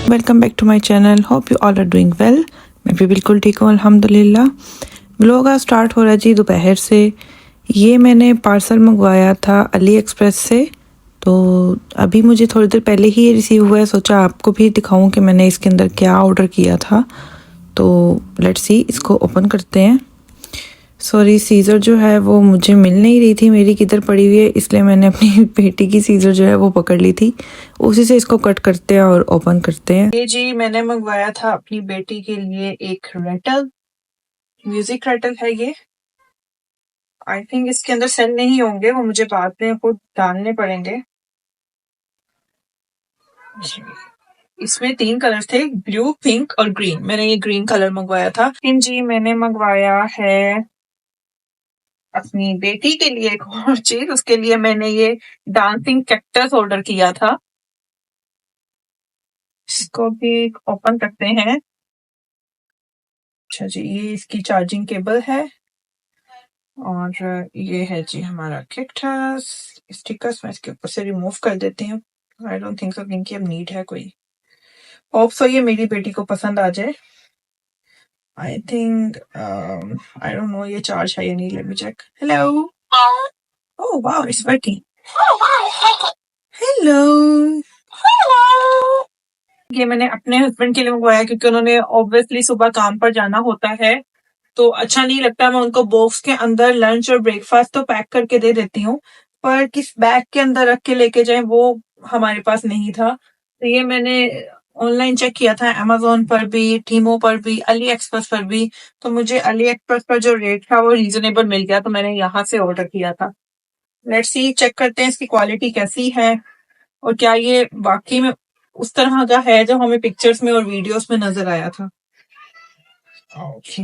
Welcome back to my channel. Hope you all are doing well. मैं भी बिल्कुल ठीक हूँ अल्हम्दुलिल्लाह। व्लॉग आज स्टार्ट हो रहा है जी दोपहर से। ये मैंने पार्सल मंगवाया था अली एक्सप्रेस से, तो अभी मुझे थोड़ी देर पहले ही ये रिसीव हुआ है। सोचा आपको भी दिखाऊं कि मैंने इसके अंदर क्या ऑर्डर किया था। तो लेट्स सी, इसको ओपन करते हैं। सॉरी, सीज़र जो है वो मुझे मिल नहीं रही थी, मेरी किधर पड़ी हुई है, इसलिए मैंने अपनी बेटी की सीज़र जो है वो पकड़ ली थी। उसी से इसको कट करते हैं और ओपन करते हैं। ये जी मैंने मंगवाया था अपनी बेटी के लिए एक रेटल, म्यूजिक रेटल है ये। आई थिंक इसके अंदर सेल नहीं होंगे, वो मुझे बाद में खुद डालने पड़ेंगे। इसमें 3 कलर थे, ब्लू, पिंक और ग्रीन। मैंने ये ग्रीन कलर मंगवाया था। लेकिन जी मैंने मंगवाया है अपनी बेटी के लिए एक और चीज। उसके लिए मैंने ये डांसिंग कैक्टस ऑर्डर किया था। इसको भी ओपन करते हैं। अच्छा जी, ये इसकी चार्जिंग केबल है और ये है जी हमारा कैक्टस स्टिकर्स। मैं इसके ऊपर से रिमूव कर देती हूँ। आई डोंट थिंक सो इनकी अब नीड है कोई। होप सो ये मेरी बेटी को पसंद आ जाए। I think I don't know ये चार्ज है या नहीं। Let me check. Hello. Oh wow, it's working. Hello. ये मैंने अपने हस्बैंड के लिए मंगवाया क्योंकि उन्होंने ऑब्वियसली सुबह काम पर जाना होता है, तो अच्छा नहीं लगता। मैं उनको बॉक्स के अंदर लंच और ब्रेकफास्ट तो पैक करके दे देती हूँ, पर किस बैग के अंदर रख के लेके जाएं वो हमारे पास नहीं था। तो ये मैंने ऑनलाइन चेक किया था, अमेजोन पर भी, टीमो पर भी, अली एक्सप्रेस पर भी। तो मुझे अली एक्सप्रेस पर जो रेट था वो रीजनेबल मिल गया, तो मैंने यहाँ से ऑर्डर किया था। लेट्स सी, चेक करते हैं इसकी क्वालिटी कैसी है और क्या ये वाकई में उस तरह का है जो हमें पिक्चर्स में और वीडियोस में नजर आया था। ओके,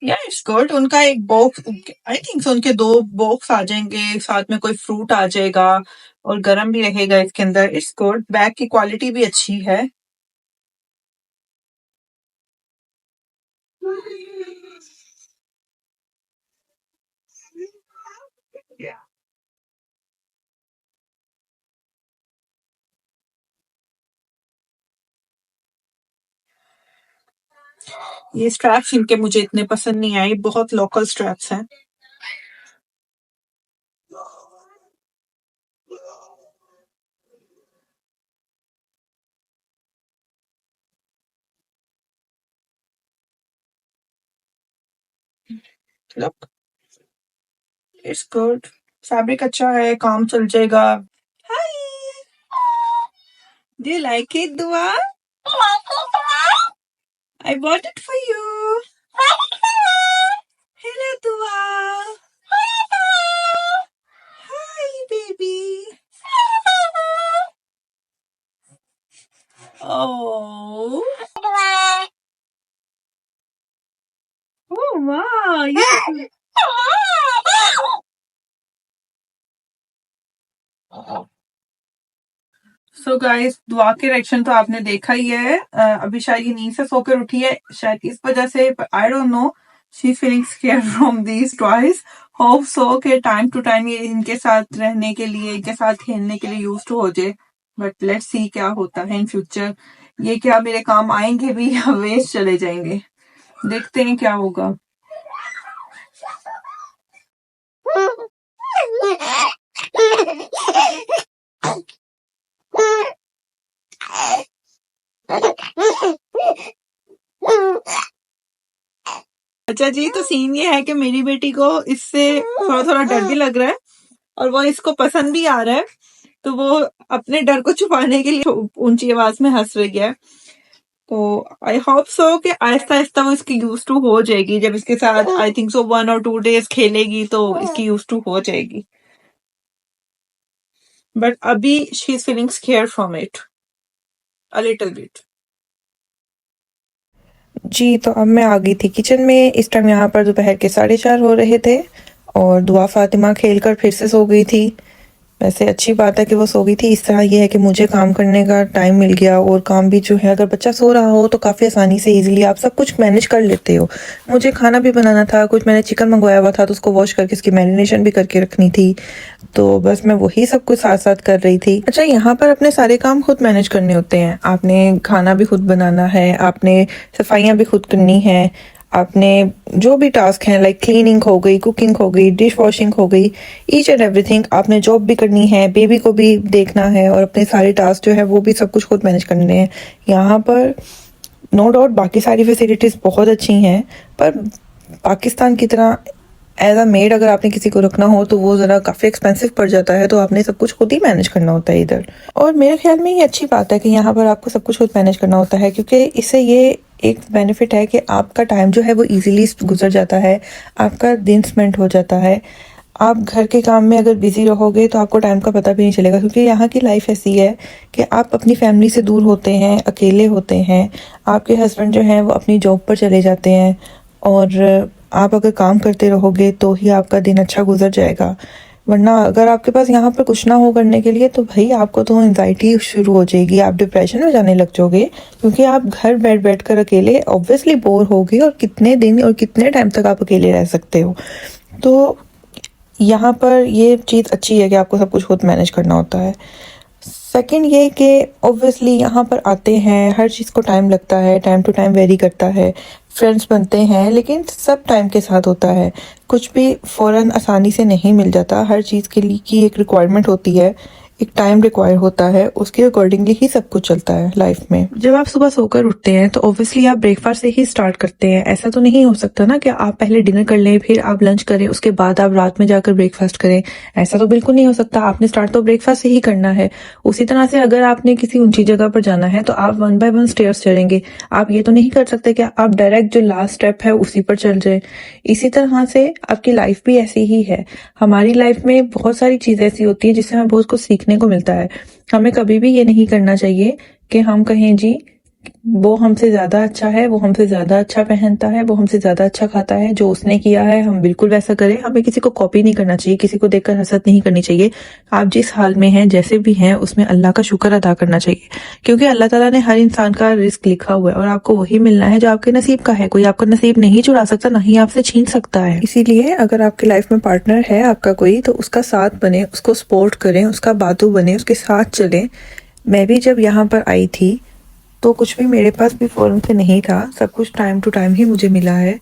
या इट्स गुड। उनका एक बॉक्स, आई थिंक सो उनके 2 बॉक्स आ जाएंगे, साथ में कोई फ्रूट आ जाएगा और गर्म भी रहेगा इसके अंदर। It's good. बैग की क्वालिटी भी अच्छी है। ये स्ट्रैप्स इनके मुझे इतने पसंद नहीं आए, बहुत लोकल स्ट्रैप्स हैं। Look, it's good. फैब्रिक अच्छा है, काम चल जाएगा। हाय, डू यू लाइक इट दुआ? I bought it for you. Hello, Dua. Hi, baby. Oh. Oh, wow. Yes. So guys, दुआ के रिएक्शन तो आपने देखा ही है। अभी शायद ये नींद से सोकर उठी है, शायद इस वजह से, आई don't no, she feeling scared from these toys. Hope so के टाइम टू टाइम ये इनके साथ रहने के लिए, इनके साथ खेलने के लिए यूज टू हो जाए। बट लेट्स सी क्या होता है इन फ्यूचर। ये क्या मेरे काम आएंगे भी या वेस्ट चले जाएंगे, देखते हैं क्या होगा। अच्छा जी, तो सीन ये है कि मेरी बेटी को इससे थोड़ा थोड़ा डर भी लग रहा है और वो इसको पसंद भी आ रहा है, तो वो अपने डर को छुपाने के लिए ऊंची आवाज में हंस रही है। तो आई होप सो कि आहिस्ता आहिस्ता वो इसकी यूज टू हो जाएगी। जब इसके साथ आई थिंक सो 1 और 2 डेज खेलेगी तो इसकी यूज टू हो जाएगी। बट अभी she is feeling scare from it a little bit. जी, तो अब मैं आ गई थी किचन में। इस टाइम यहाँ पर दोपहर के 4:30 हो रहे थे और दुआ फातिमा खेलकर फिर से सो गई थी। वैसे अच्छी बात है कि वो सो गई थी। इस तरह ये है कि मुझे काम करने का टाइम मिल गया, और काम भी जो है, अगर बच्चा सो रहा हो तो काफ़ी आसानी से इजीली आप सब कुछ मैनेज कर लेते हो। मुझे खाना भी बनाना था, कुछ मैंने चिकन मंगवाया हुआ था तो उसको वॉश करके उसकी मैरिनेशन भी करके रखनी थी, तो बस मैं वही सब कुछ साथ साथ कर रही थी। अच्छा, यहाँ पर अपने सारे काम खुद मैनेज करने होते हैं। आपने खाना भी खुद बनाना है, आपने सफाइयाँ भी खुद करनी है, आपने जो भी टास्क हैं लाइक क्लीनिंग हो गई, कुकिंग हो गई, डिश वॉशिंग हो गई, ईच एंड एवरीथिंग। आपने जॉब भी करनी है, बेबी को भी देखना है, और अपने सारे टास्क जो है वो भी सब कुछ खुद मैनेज करने हैं। यहाँ पर नो डाउट बाकी सारी फैसिलिटीज़ बहुत अच्छी हैं, पर पाकिस्तान की तरह एज अ मेड अगर आपने किसी को रखना हो तो वो ज़रा काफ़ी एक्सपेंसिव पड़ जाता है, तो आपने सब कुछ खुद ही मैनेज करना होता है इधर। और मेरे ख्याल में ये अच्छी बात है कि यहाँ पर आपको सब कुछ खुद मैनेज करना होता है, क्योंकि इससे ये एक बेनिफिट है कि आपका टाइम जो है वो इजीली गुजर जाता है, आपका दिन स्पेंड हो जाता है। आप घर के काम में अगर बिजी रहोगे तो आपको टाइम का पता भी नहीं चलेगा, क्योंकि यहाँ की लाइफ ऐसी है कि आप अपनी फैमिली से दूर होते हैं, अकेले होते हैं। आपके हस्बैंड जो हैं वो अपनी जॉब पर चले जाते हैं, और आप अगर काम करते रहोगे तो ही आपका दिन अच्छा गुजर जाएगा। वरना अगर आपके पास यहाँ पर कुछ ना हो करने के लिए तो भाई आपको तो एंजाइटी शुरू हो जाएगी, आप डिप्रेशन में जाने लग जाओगे, क्योंकि आप घर बैठ कर अकेले ऑब्वियसली बोर होगे, और कितने दिन और कितने टाइम तक आप अकेले रह सकते हो। तो यहाँ पर ये चीज़ अच्छी है कि आपको सब कुछ खुद मैनेज करना होता है। सेकंड ये कि ऑब्वियसली यहाँ पर आते हैं, हर चीज़ को टाइम लगता है, टाइम टू टाइम वेरी करता है, फ्रेंड्स बनते हैं, लेकिन सब टाइम के साथ होता है। कुछ भी फ़ौरन आसानी से नहीं मिल जाता, हर चीज़ के लिए की एक रिक्वायरमेंट होती है, एक टाइम रिक्वायर होता है, उसके अकॉर्डिंगली ही सब कुछ चलता है लाइफ में। जब आप सुबह सोकर उठते हैं तो ऑब्वियसली आप ब्रेकफास्ट से ही स्टार्ट करते हैं। ऐसा तो नहीं हो सकता ना कि आप पहले डिनर कर लें, फिर आप लंच करें, उसके बाद आप रात में जाकर ब्रेकफास्ट करें। ऐसा तो बिल्कुल नहीं हो सकता। आपने स्टार्ट तो ब्रेकफास्ट से ही करना है। उसी तरह से अगर आपने किसी ऊंची जगह पर जाना है तो आप 1 बाय 1 स्टेयर्स चढ़ेंगे। आप ये तो नहीं कर सकते कि आप डायरेक्ट जो लास्ट स्टेप है उसी पर चल जाए। इसी तरह से आपकी लाइफ भी ऐसी ही है। हमारी लाइफ में बहुत सारी चीजें ऐसी होती है जिससे हमें बहुत कुछ सीखने को मिलता है। हमें कभी भी ये नहीं करना चाहिए कि हम कहें जी वो हमसे ज्यादा अच्छा है, वो हमसे ज्यादा अच्छा पहनता है, वो हमसे ज्यादा अच्छा खाता है, जो उसने किया है हम बिल्कुल वैसा करें। हमें किसी को कॉपी नहीं करना चाहिए, किसी को देखकर हसद नहीं करनी चाहिए। आप जिस हाल में हैं, जैसे भी हैं, उसमें अल्लाह का शुक्र अदा करना चाहिए, क्योंकि अल्लाह ताला ने हर इंसान का रिस्क लिखा हुआ है, और आपको वही मिलना है जो आपके नसीब का है। कोई आपका नसीब नहीं चुरा सकता, ना ही आपसे छीन सकता है। इसीलिए अगर आपकी लाइफ में पार्टनर है आपका कोई, तो उसका साथ बने, उसको सपोर्ट करें, उसका बातू बने, उसके साथ चलें। मैं भी जब यहाँ पर आई थी तो कुछ भी मेरे पास भी फ़ौरन से नहीं था, सब कुछ टाइम टू टाइम ही मुझे मिला है।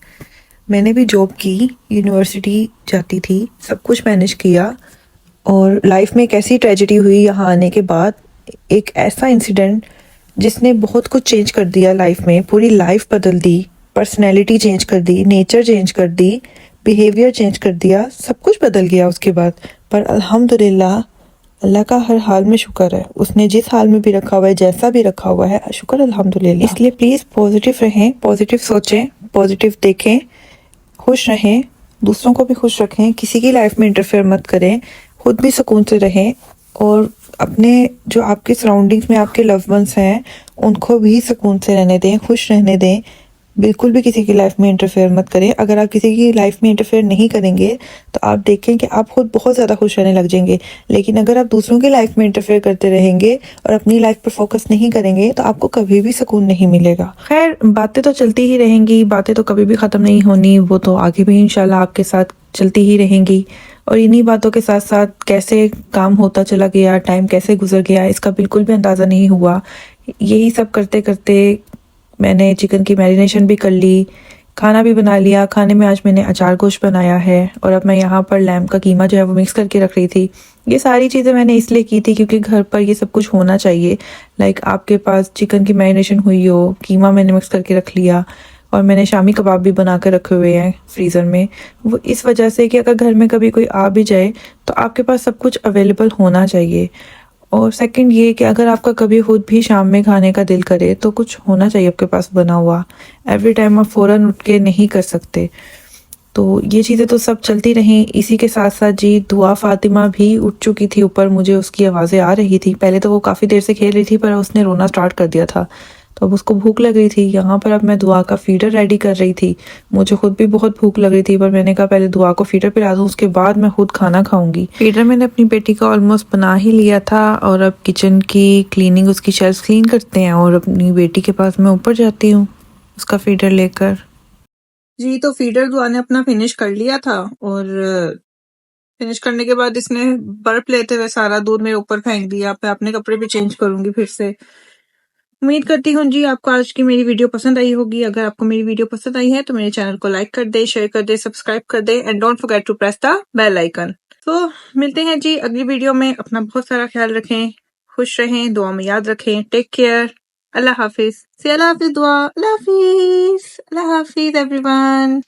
मैंने भी जॉब की, यूनिवर्सिटी जाती थी, सब कुछ मैनेज किया, और लाइफ में एक ऐसी ट्रेजेडी हुई यहाँ आने के बाद, एक ऐसा इंसिडेंट जिसने बहुत कुछ चेंज कर दिया लाइफ में, पूरी लाइफ बदल दी, पर्सनैलिटी चेंज कर दी, नेचर चेंज कर दी, बिहेवियर चेंज कर दिया, सब कुछ बदल गया उसके बाद। पर अल्हम्दुलिल्लाह, अल्लाह का हर हाल में शुक्र है। उसने जिस हाल में भी रखा हुआ है, जैसा भी रखा हुआ है, शुक्र अल्हम्दुलिल्लाह। इसलिए प्लीज़ पॉजिटिव रहें, पॉजिटिव सोचें, पॉजिटिव देखें, खुश रहें, दूसरों को भी खुश रखें, किसी की लाइफ में इंटरफेयर मत करें, खुद भी सुकून से रहें, और अपने जो आपके सराउंडिंग्स में आपके लव्ड वंस हैं उनको भी सुकून से रहने दें, खुश रहने दें। बिल्कुल भी किसी की लाइफ में इंटरफेयर मत करें। अगर आप किसी की लाइफ में इंटरफेयर नहीं करेंगे तो आप देखें कि आप खुद बहुत ज़्यादा खुश रहने लग जाएंगे, लेकिन अगर आप दूसरों की लाइफ में इंटरफेयर करते रहेंगे और अपनी लाइफ पर फोकस नहीं करेंगे तो आपको कभी भी सुकून नहीं मिलेगा। खैर, बातें तो चलती ही रहेंगी, बातें तो कभी भी ख़त्म नहीं होनी, वो तो आगे भी इंशाल्लाह आपके साथ चलती ही रहेंगी। और इन्हीं बातों के साथ साथ कैसे काम होता चला गया, टाइम कैसे गुजर गया, इसका बिल्कुल भी अंदाज़ा नहीं हुआ। यही सब करते करते मैंने चिकन की मैरिनेशन भी कर ली, खाना भी बना लिया। खाने में आज मैंने अचार गोश्त बनाया है, और अब मैं यहाँ पर लैम्ब का कीमा जो है वो मिक्स करके रख रही थी। ये सारी चीज़ें मैंने इसलिए की थी क्योंकि घर पर ये सब कुछ होना चाहिए। लाइक आपके पास चिकन की मैरिनेशन हुई हो, कीमा मैंने मिक्स करके रख लिया, और मैंने शामी कबाब भी बना कर रखे हुए हैं फ्रीज़र में। वो इस वजह से कि अगर घर में कभी कोई आ भी जाए तो आपके पास सब कुछ अवेलेबल होना चाहिए। और सेकंड ये कि अगर आपका कभी खुद भी शाम में खाने का दिल करे तो कुछ होना चाहिए आपके पास बना हुआ। एवरी टाइम आप फ़ौरन उठ के नहीं कर सकते। तो ये चीज़ें तो सब चलती रहीं। इसी के साथ साथ जी दुआ फातिमा भी उठ चुकी थी ऊपर, मुझे उसकी आवाज़ें आ रही थी। पहले तो वो काफ़ी देर से खेल रही थी पर उसने रोना स्टार्ट कर दिया था, तो अब उसको भूख लग रही थी। यहाँ पर अब मैं दुआ का फीडर रेडी कर रही थी। मुझे खुद भी बहुत भूख लग रही थी, पर मैंने कहा पहले दुआ को फीडर पिला दूँ, उसके बाद मैं खुद खाना खाऊंगी। फीडर मैंने अपनी बेटी का ऑलमोस्ट बना ही लिया था और अब किचन की क्लीनिंग, उसकी शेल्फ क्लीन करते हैं और अपनी बेटी के पास मैं ऊपर जाती हूँ उसका फीडर लेकर। जी, तो फीडर दुआ ने अपना फिनिश कर लिया था और फिनिश करने के बाद इसने बर्फ लेते हुए सारा दूध मेरे ऊपर फेंक दिया। मैं अपने कपड़े भी चेंज करूंगी फिर से। उम्मीद करती हूँ जी आपको आज की मेरी वीडियो पसंद आई होगी। अगर आपको मेरी वीडियो पसंद आई है तो मेरे चैनल को लाइक कर दे, शेयर कर दे, सब्सक्राइब कर दे and don't forget to press the bell icon. तो मिलते हैं जी अगली वीडियो में। अपना बहुत सारा ख्याल रखें, खुश रहें, दुआ में याद रखें। Take care. अल्लाह हाफिज। से अल्लाह हाफिज दुआ। अल्लाह हाफिज। अल्लाह हाफिज एवरीवन।